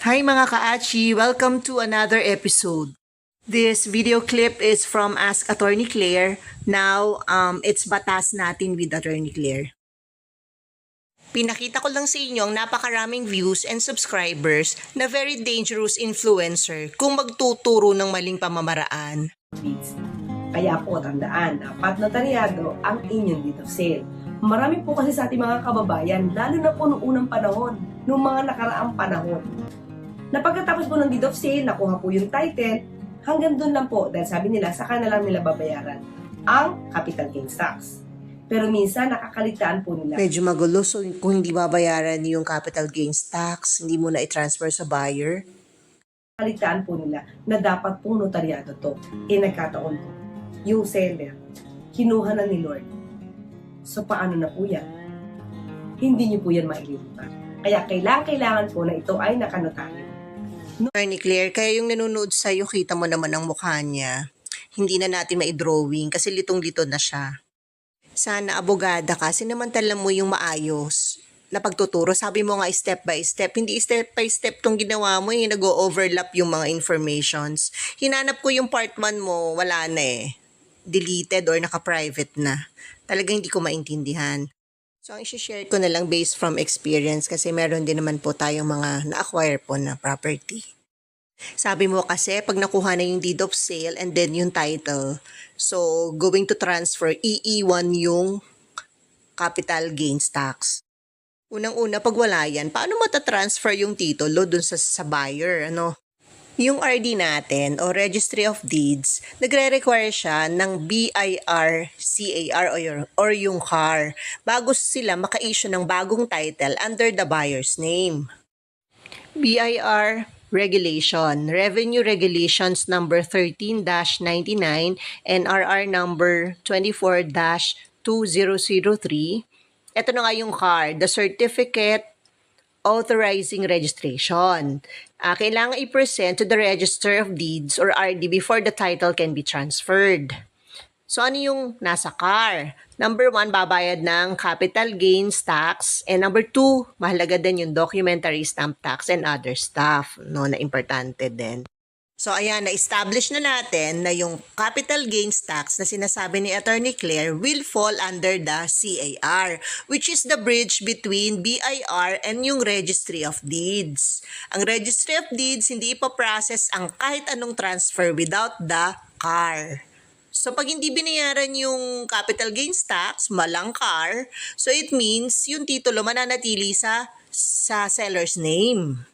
Hi mga ka-achi! Welcome to another episode. This video clip is from Ask Attorney Claire. Now, it's batas natin with Attorney Claire. Pinakita ko lang sa inyo ang napakaraming views and subscribers na very dangerous influencer kung magtuturo ng maling pamamaraan. Kaya po tandaan, dapat notaryado ang inyong deed of sale. Marami po kasi sa ating mga kababayan, lalo na po noong unang panahon, noong mga nakaraang panahon, na pagkatapos po ng deed of sale, nakuha po yung title, hanggang doon lang po, dahil sabi nila, saka na lang nila babayaran ang capital gains tax. Pero minsan, nakakaligtaan po nila. Medyo magulo, so kung hindi babayaran yung capital gains tax, hindi mo na i-transfer sa buyer. Nakakaligtaan po nila na dapat pong notaryado to. Nagkataon po, yung seller, kinuha na ni Lord. So, paano na po yan? Hindi niyo po yan maililipat. Kaya kailangan po na ito ay nakanotaryo. Attorney Claire, kaya yung nanonood sa'yo, kita mo naman ang mukha niya. Hindi na natin mai-drawing kasi litong-lito na siya. Sana abogada ka, sinamantala mo yung maayos na pagtuturo. Sabi mo nga step by step. Hindi step by step tong ginawa mo, yung nag-overlap yung mga informations. Hinanap ko yung part 1 mo, wala na eh. Deleted or naka-private na. Talagang hindi ko maintindihan. So, ang isi-share ko na lang based from experience kasi meron din naman po tayong mga na-acquire po na property. Sabi mo kasi, pag nakuha na yung deed of sale and then yung title, so going to transfer, iiwan yung capital gains tax. Unang-una, pag wala yan, paano matatransfer yung titulo dun sa buyer, ano? Yung RD natin o Registry of Deeds, nagre-require siya ng BIR, CAR or yung CAR bago sila maka-issue ng bagong title under the buyer's name. BIR Regulation, Revenue Regulations number 13-99 and RR number 24-2003. Ito na nga yung CAR, the Certificate Authorizing Registration. Kailangan i-present to the Register of Deeds or RD before the title can be transferred. So ano yung nasa CAR? Number 1, babayad ng capital gains tax. And number 2, mahalaga din yung documentary stamp tax and other stuff, no, na importante din. So ayan, na-establish na natin na yung capital gains tax na sinasabi ni Attorney Claire will fall under the CAR, which is the bridge between BIR and yung Registry of Deeds. Ang Registry of Deeds, hindi ipaprocess ang kahit anong transfer without the CAR. So pag hindi binayaran yung capital gains tax, malang CAR, so it means yung titulo mananatili sa seller's name.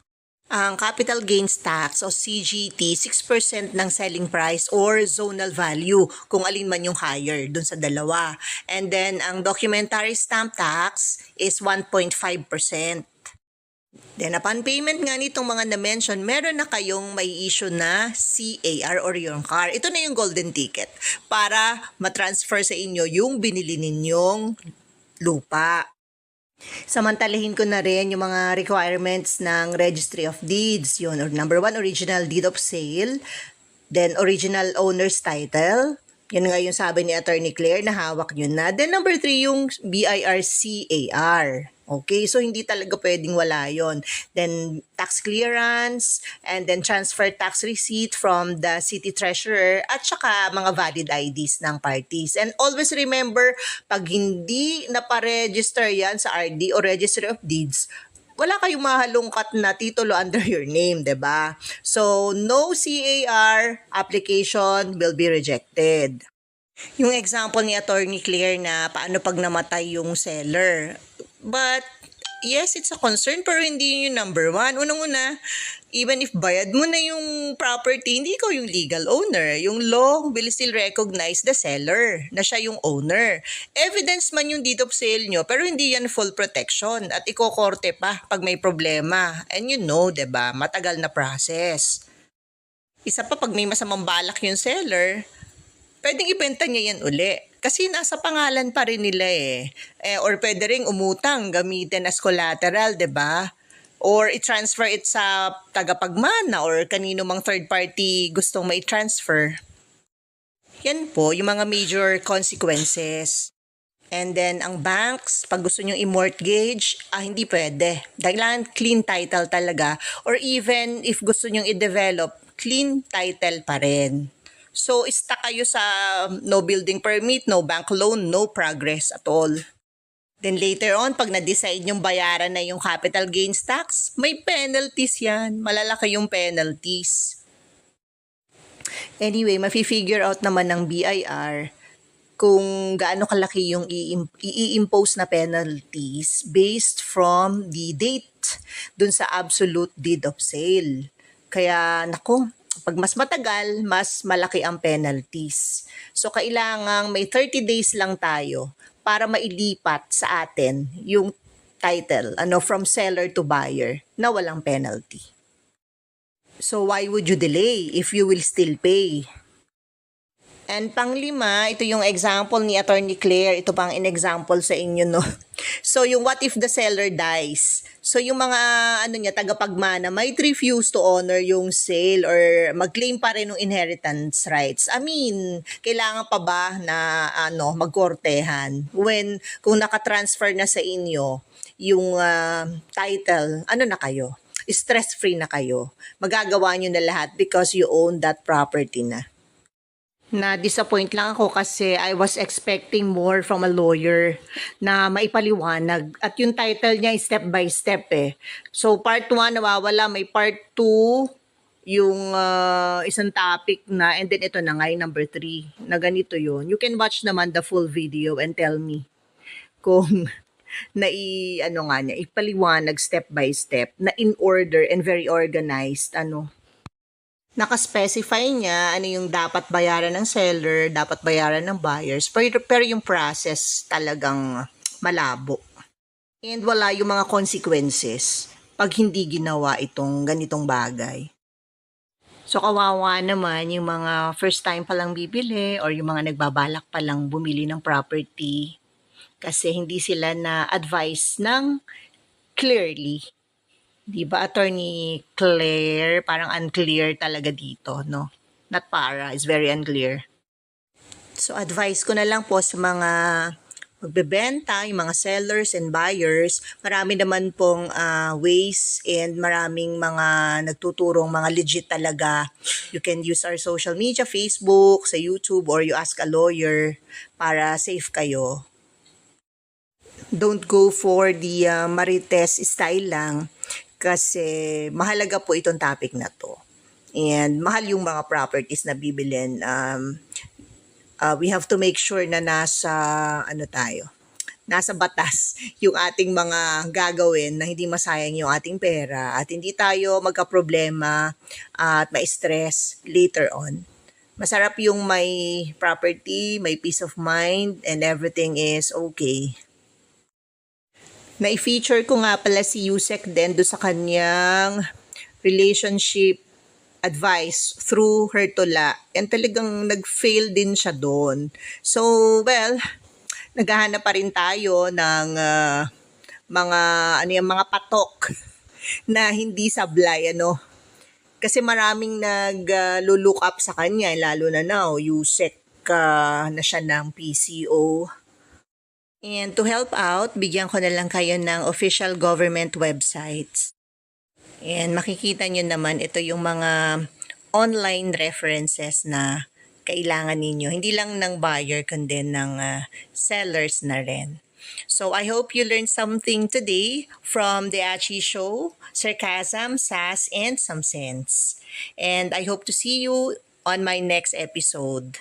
Ang capital gains tax o CGT, 6% ng selling price or zonal value kung alin man yung higher dun sa dalawa. And then, ang documentary stamp tax is 1.5%. Then, upon payment nga nitong mga na-mention, meron na kayong may issue na CAR or yung CAR. Ito na yung golden ticket para matransfer sa inyo yung binili ninyong lupa. Samantalahin ko na rin yung mga requirements ng Registry of Deeds. Yun, or number 1, original deed of sale. Then, original owner's title. Yan nga yung sabi ni Attorney Claire na hawak nyo na. Then, number 3, yung BIR-CAR. Okay, so hindi talaga pwedeng wala yon. Then, tax clearance, and then transfer tax receipt from the city treasurer, at saka mga valid IDs ng parties. And always remember, pag hindi naparegister yan sa RD o Registry of Deeds, wala kayong mahalungkat na titulo under your name, 'di ba? So, no CAR application will be rejected. Yung example ni Attorney Claire na paano pag namatay yung seller. But, yes, it's a concern pero hindi yun yung number 1. Unang-una, even if bayad mo na yung property, hindi ikaw yung legal owner. Yung law will still recognize the seller na siya yung owner. Evidence man yung deed of sale nyo pero hindi yan full protection at ikokorte pa pag may problema. And you know, 'di ba, matagal na process. Isa pa, pag may masamang balak yung seller, pwedeng ibenta niya yan uli. Kasi nasa pangalan pa rin nila or pwede ring umutang, gamitin as collateral, 'di ba? Or i-transfer it sa tagapagmana or kanino mang third party gustong mai-transfer. Yan po, yung mga major consequences. And then, ang banks, pag gusto nyo i-mortgage, hindi pwede. Kailangan clean title talaga. Or even, if gusto nyo i-develop, clean title pa rin. So, stuck kayo sa no building permit, no bank loan, no progress at all. Then later on, pag na-decide yung bayaran na yung capital gains tax, may penalties yan. Malalaki yung penalties. Anyway, mafi-figure out naman ng BIR kung gaano kalaki yung i-impose na penalties based from the date dun sa absolute deed of sale. Kaya, nako, pag mas matagal, mas malaki ang penalties. So, kailangang may 30 days lang tayo para mailipat sa atin yung title, from seller to buyer na walang penalty. So, why would you delay if you will still pay? And panglima, ito yung example ni Attorney Claire. Ito pang in-example sa inyo, no? So, yung what if the seller dies? So, yung mga, tagapagmana might refuse to honor yung sale or mag-claim pa rin ng inheritance rights. I mean, kailangan pa ba na, magkortehan? Kung nakatransfer na sa inyo yung title, na kayo? Stress-free na kayo. Magagawa nyo na lahat because you own that property na. Na-disappoint lang ako kasi I was expecting more from a lawyer na maipaliwanag. At yung title niya step by step eh. So part 1 nawawala, may part 2 yung isang topic na, and then ito na nga yung number 3 na ganito yun. You can watch naman the full video and tell me kung ipaliwanag step by step na in order and very organized naka-specify niya ano yung dapat bayaran ng seller, dapat bayaran ng buyers, pero yung process talagang malabo. And wala yung mga consequences pag hindi ginawa itong ganitong bagay. So kawawa naman yung mga first time pa lang bibili or yung mga nagbabalak pa lang bumili ng property kasi hindi sila na-advise ng clearly. Di ba, Attorney Claire? Parang unclear talaga dito, no? Not para, it's very unclear. So, advice ko na lang po sa mga magbebenta, yung mga sellers and buyers, marami naman pong ways and maraming mga nagtuturong mga legit talaga. You can use our social media, Facebook, sa YouTube, or you ask a lawyer para safe kayo. Don't go for the Marites style lang. Kasi mahalaga po itong topic na to. And mahal yung mga properties na bibilin. We have to make sure na nasa batas yung ating mga gagawin na hindi masayang yung ating pera at hindi tayo magka-problema at ma-stress later on. Masarap yung may property, may peace of mind, and everything is okay. Na-feature ko nga pala si Yusek din do sa kanyang relationship advice through her tula. And talagang nag-fail din siya doon. So, well, naghahanap pa rin tayo ng mga patok na hindi sablay, Kasi maraming nag-look up sa kanya, lalo na now, Yusek na siya ng PCO. And to help out, bigyan ko na lang kayo ng official government websites. And makikita nyo naman, ito yung mga online references na kailangan ninyo. Hindi lang ng buyer, kundi ng sellers na rin. So I hope you learned something today from the Achi Show, sarcasm, sass, and some sense. And I hope to see you on my next episode.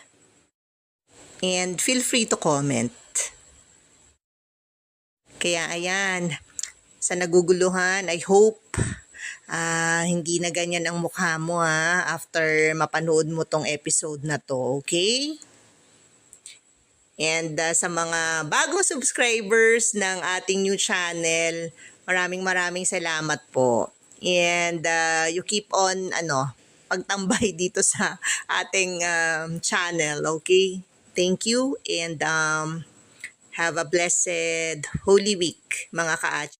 And feel free to comment. Kaya ayan, sa naguguluhan, I hope hindi na ganyan ang mukha mo after mapanood mo tong episode na to, okay? And sa mga bagong subscribers ng ating new channel, maraming salamat po. And you keep on pagtambay dito sa ating channel, okay? Thank you and have a blessed Holy Week, mga ka-Achi.